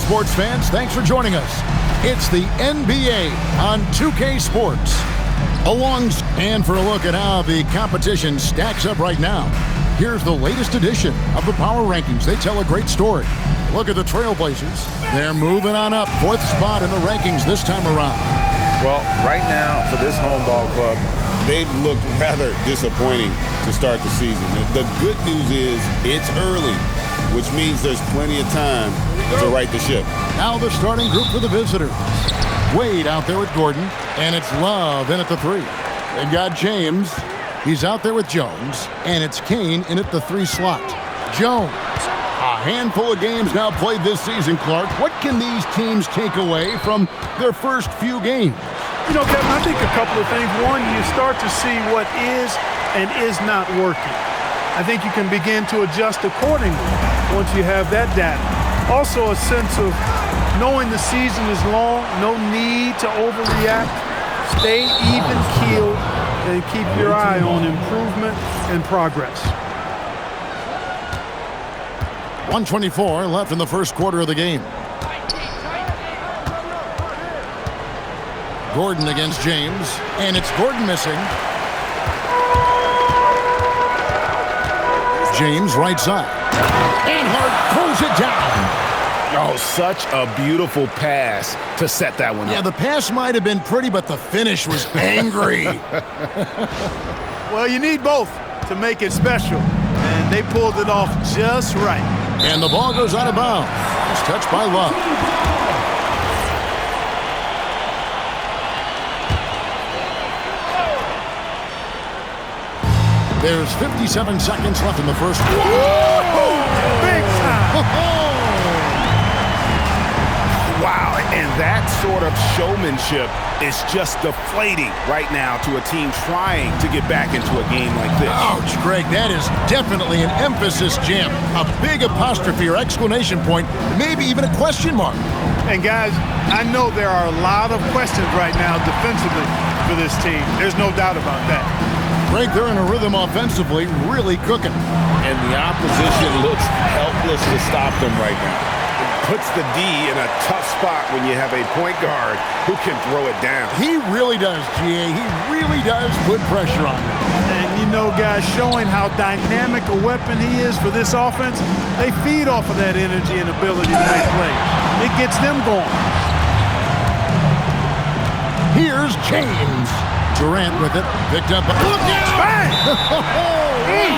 sports fans, thanks for joining us. It's the NBA on 2K Sports. And for a look at how the competition stacks up right now, here's the latest edition of the Power Rankings. They tell a great story. Look at the Trailblazers. They're moving on up, 4th spot in the rankings this time around. Well, right now, for this home ball club, they've looked rather disappointing to start the season. The good news is it's early, which means there's plenty of time to right the ship. Now the starting group for the visitors. Wade out there with Gordon, and it's Love in at the 3. They've got James. He's out there with Jones, and it's Kane in at the 3 slot. Jones. A handful of games now played this season, Clark. What can these teams take away from their first few games? You know, Kevin, I think a couple of things. One, you start to see what is and is not working. I think you can begin to adjust accordingly once you have that data. Also, a sense of knowing the season is long, no need to overreact. Stay even-keeled and keep your eye on improvement and progress. 1:24 left in the first quarter of the game. Gordon against James, and it's Gordon missing. James right side. And Hart pulls it down. Oh, such a beautiful pass to set that one up. Yeah, the pass might have been pretty, but the finish was angry. Well, you need both to make it special, and they pulled it off just right. And the ball goes out of bounds. It's touched by Love. There's 57 seconds left in the first quarter. Big time. Wow, and that sort of showmanship is just deflating right now to a team trying to get back into a game like this. Ouch, Greg, that is definitely an emphasis jam. A big apostrophe or exclamation point, maybe even a question mark. And guys, I know there are a lot of questions right now defensively for this team. There's no doubt about that. Greg, they're in a rhythm offensively, really cooking. And the opposition looks helpless to stop them right now. Puts the D in a tough spot when you have a point guard who can throw it down. He really does, GA. He really does put pressure on them. And you know, guys, showing how dynamic a weapon he is for this offense, they feed off of that energy and ability to make plays. It gets them going. Here's James. Durant with it. Picked up. Look out! Bang!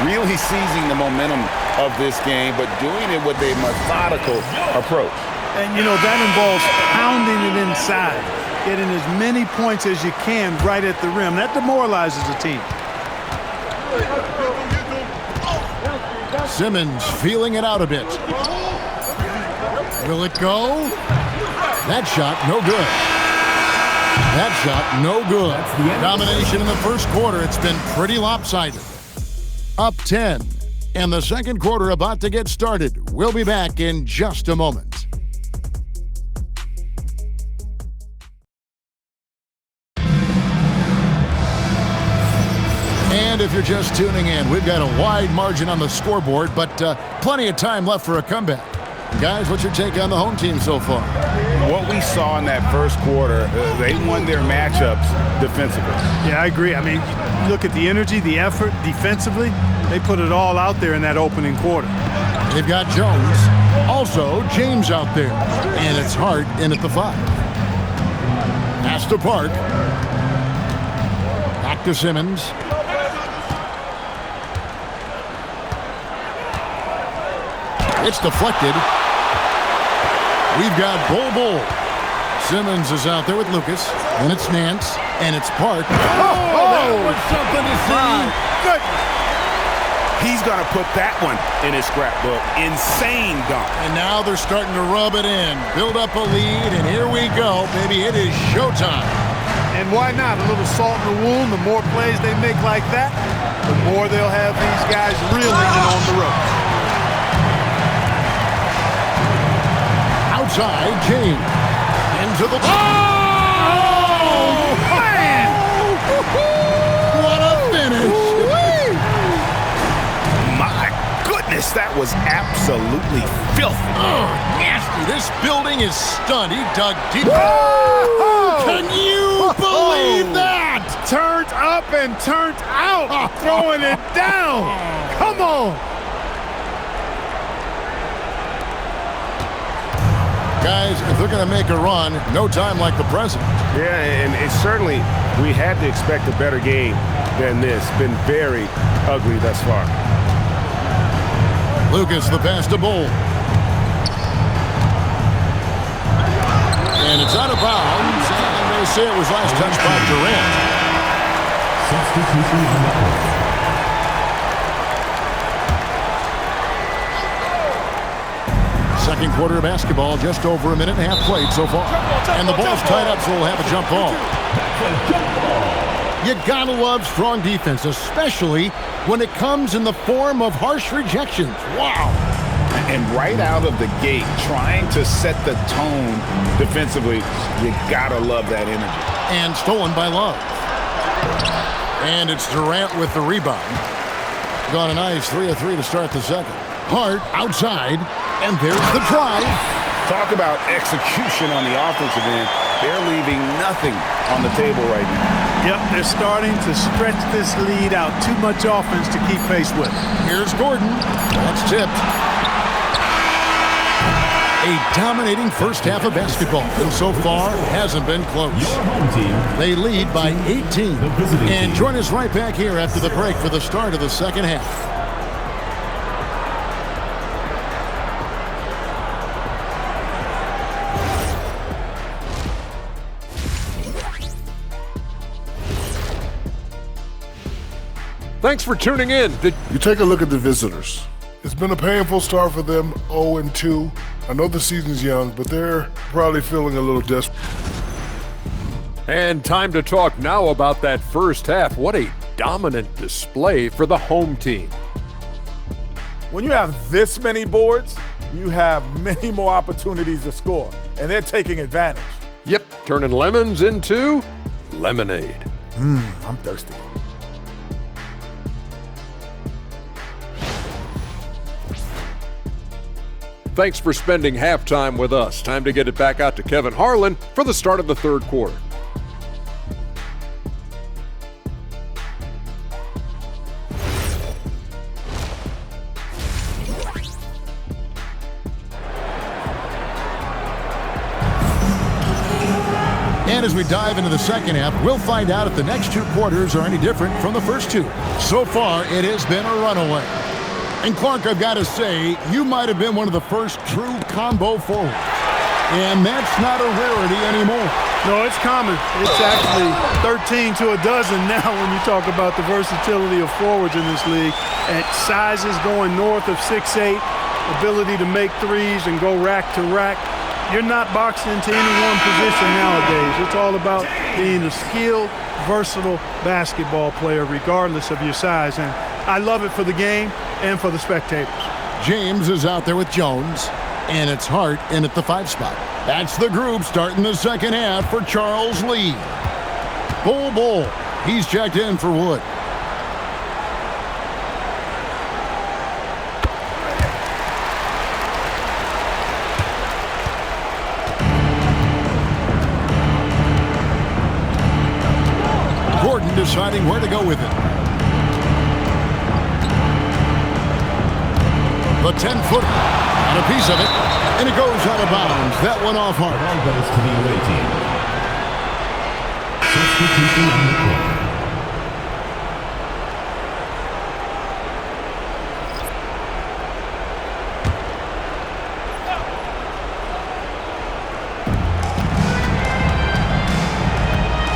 Really seizing the momentum of this game, but doing it with a methodical approach. And, you know, that involves pounding it inside, getting as many points as you can right at the rim. That demoralizes the team. Simmons feeling it out a bit. Will it go? That shot, no good. That shot, no good. Domination in the first quarter. It's been pretty lopsided. Up 10, and the second quarter about to get started. We'll be back in just a moment. And if you're just tuning in, we've got a wide margin on the scoreboard, but plenty of time left for a comeback. Guys, what's your take on the home team so far? What we saw in that first quarter, they won their matchups defensively. Yeah, I agree. I mean, look at the energy, the effort defensively. They put it all out there in that opening quarter. They've got Jones. Also, James out there. And it's Hart in at the 5. Pass to Park. Back to Simmons. It's deflected. We've got Bol. Simmons is out there with Lucas. And it's Nance. And it's Park. That was something to see. Good. He's going to put that one in his scrapbook. Insane dunk. And now they're starting to rub it in. Build up a lead, and here we go. Baby, it is showtime. And why not? A little salt in the wound. The more plays they make like that, the more they'll have these guys reeling in on the ropes. Outside, James. Into the... Oh, man! What a finish. My goodness. Chris, that was absolutely filthy. Oh, nasty. This building is stunned. He dug deep. Whoa! Can you believe that? Turned up and turned out. Throwing it down. Come on. Guys, if they're going to make a run, no time like the present. Yeah, and it's certainly, we had to expect a better game than this. Been very ugly thus far. Lucas, the pass to Bull. And it's out of bounds, and they say it was last touched by Durant. Substitution on the play. Second quarter of basketball, just over a minute and a half played so far. And the ball's tied up, so we'll have a jump ball. You gotta love strong defense, especially when it comes in the form of harsh rejections. Wow. And right out of the gate, trying to set the tone defensively, you gotta love that energy. And stolen by Love. And it's Durant with the rebound. Got a nice 3 of 3 to start the second. Hart outside, and there's the drive. Talk about execution on the offensive end. They're leaving nothing on the table right now. Yep, they're starting to stretch this lead out. Too much offense to keep pace with. Here's Gordon. That's tipped. A dominating first half of basketball, and so far hasn't been close. Your home team. They lead by 18. The visiting And team. join us right back here after the break for the start of the second half. Thanks for tuning in. You take a look at the visitors. It's been a painful start for them, 0-2. I know the season's young, but they're probably feeling a little desperate. And time to talk now about that first half. What a dominant display for the home team. When you have this many boards, you have many more opportunities to score, and they're taking advantage. Yep, turning lemons into lemonade. I'm thirsty. Thanks for spending halftime with us. Time to get it back out to Kevin Harlan for the start of the third quarter. And as we dive into the second half, we'll find out if the next two quarters are any different from the first two. So far, it has been a runaway. And Clark, I've got to say, you might have been one of the first true combo forwards. And that's not a rarity anymore. No, it's common. It's actually 13 to a dozen now when you talk about the versatility of forwards in this league. At sizes going north of 6'8", ability to make threes and go rack to rack. You're not boxed into any one position nowadays. It's all about being a skilled, versatile basketball player regardless of your size. And I love it for the game and for the spectators. James is out there with Jones, and it's Hart in at the 5 spot. That's the group starting the second half for Charles Lee. Bull. He's checked in for Wood. Gordon deciding where to go with it. The 10-footer, got a piece of it, and it goes out of bounds. That one off Hart. Ball goes to the away team. Substitution on the play.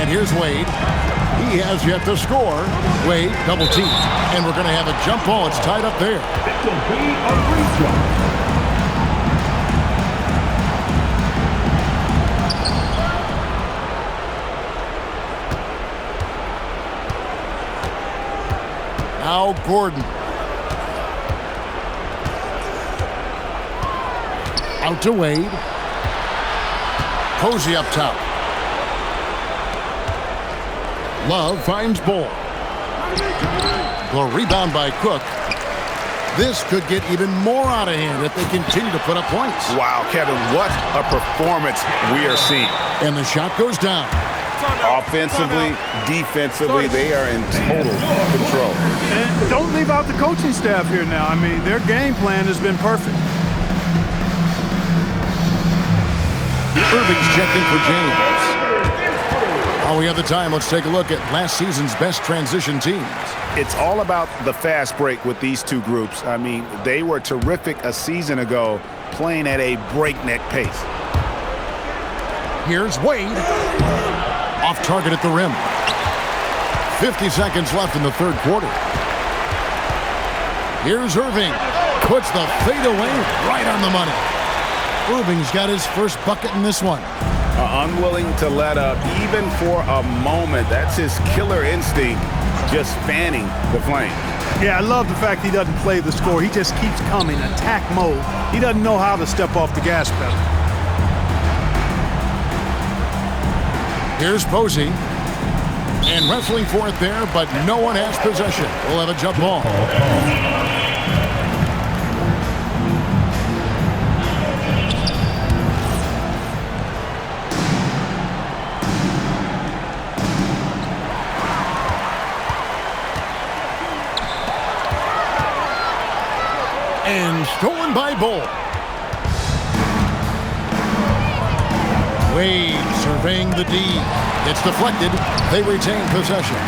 And here's Wade. He has yet to score. Wade, double team. And we're going to have a jump ball. It's tied up there. It'll be a redraw. Now Gordon. Out to Wade. Posey up top. Love finds Bull. The rebound by Cook. This could get even more out of hand if they continue to put up points. Wow, Kevin, what a performance we are seeing. And the shot goes down. Offensively, defensively, they are in total control. And don't leave out the coaching staff here now. I mean, their game plan has been perfect. Irving's checked in for James. While we have the time, let's take a look at last season's best transition teams. It's all about the fast break with these two groups. I mean, they were terrific a season ago, playing at a breakneck pace. Here's Wade. Off target at the rim. 50 seconds left in the third quarter. Here's Irving. Puts the fadeaway right on the money. Irving's got his first bucket in this one. Unwilling to let up even for a moment. That's his killer instinct, just fanning the flame. Yeah, I love the fact he doesn't play the score. He just keeps coming, attack mode. He doesn't know how to step off the gas pedal. Here's Posey. And wrestling for it there, but no one has possession. We'll have a jump ball. And stolen by Bull. Wade surveying the D. It's deflected. They retain possession.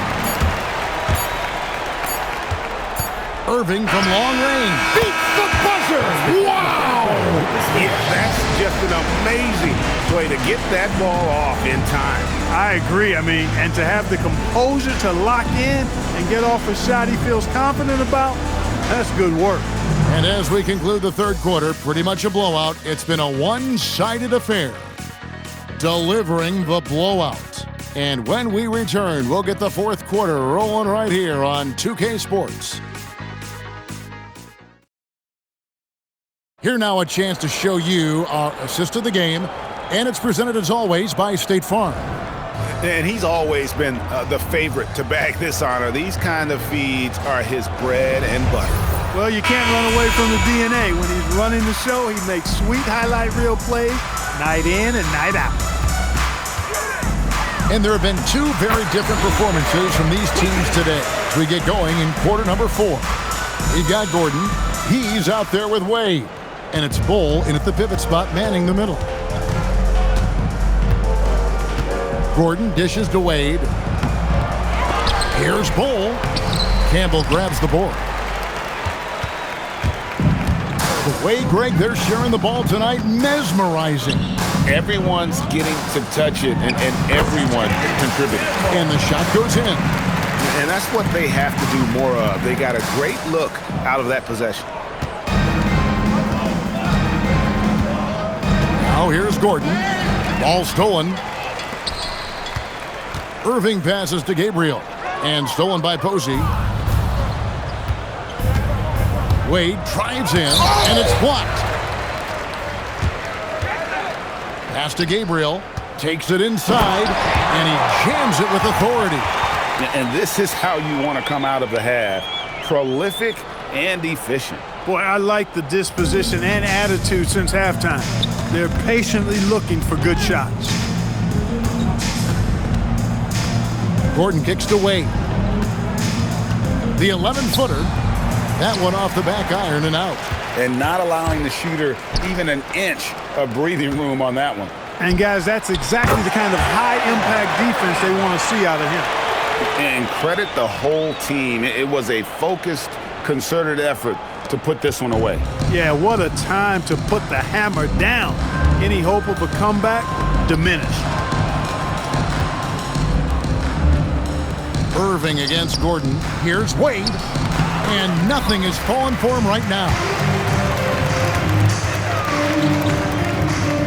Irving from long range. Beats the buzzer. Wow! Yeah, that's just an amazing way to get that ball off in time. I agree. I mean, and to have the composure to lock in and get off a shot he feels confident about, that's good work. And as we conclude the third quarter, pretty much a blowout. It's been a one-sided affair. Delivering the blowout. And when we return, we'll get the fourth quarter rolling right here on 2K Sports. Here now a chance to show you our assist of the game, and it's presented as always by State Farm. And he's always been the favorite to bag this honor. These kind of feeds are his bread and butter. Well, you can't run away from the DNA. When he's running the show, he makes sweet highlight reel plays night in and night out. And there have been two very different performances from these teams today as we get going in quarter number 4. We've got Gordon. He's out there with Wade. And it's Bull in at the pivot spot manning the middle. Gordon dishes to Wade. Here's Bull. Campbell grabs the board. The way, Greg, they're sharing the ball tonight, mesmerizing. Everyone's getting to touch it, and everyone contributing. And the shot goes in. And that's what they have to do more of. They got a great look out of that possession. Now here's Gordon. Ball stolen. Irving passes to Gabriel. And stolen by Posey. Wade drives in, and it's blocked. Pass to Gabriel. Takes it inside, and he jams it with authority. And this is how you want to come out of the half. Prolific and efficient. Boy, I like the disposition and attitude since halftime. They're patiently looking for good shots. Gordon kicks to Wade. The 11-footer. That one off the back iron and out. And not allowing the shooter even an inch of breathing room on that one. And, guys, that's exactly the kind of high-impact defense they want to see out of him. And credit the whole team. It was a focused, concerted effort to put this one away. Yeah, what a time to put the hammer down. Any hope of a comeback diminished. Irving against Gordon. Here's Wade. And nothing is falling for him right now.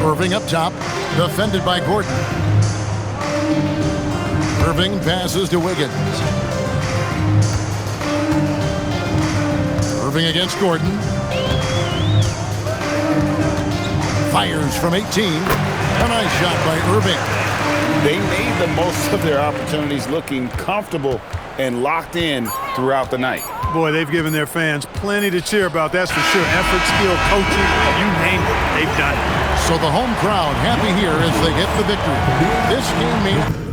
Irving up top, defended by Gordon. Irving passes to Wiggins. Irving against Gordon. Fires from 18. A nice shot by Irving. They made the most of their opportunities, looking comfortable and locked in throughout the night. Boy, they've given their fans plenty to cheer about, that's for sure. Effort, skill, coaching, you name it, they've done it. So the home crowd happy here as they get the victory. This game means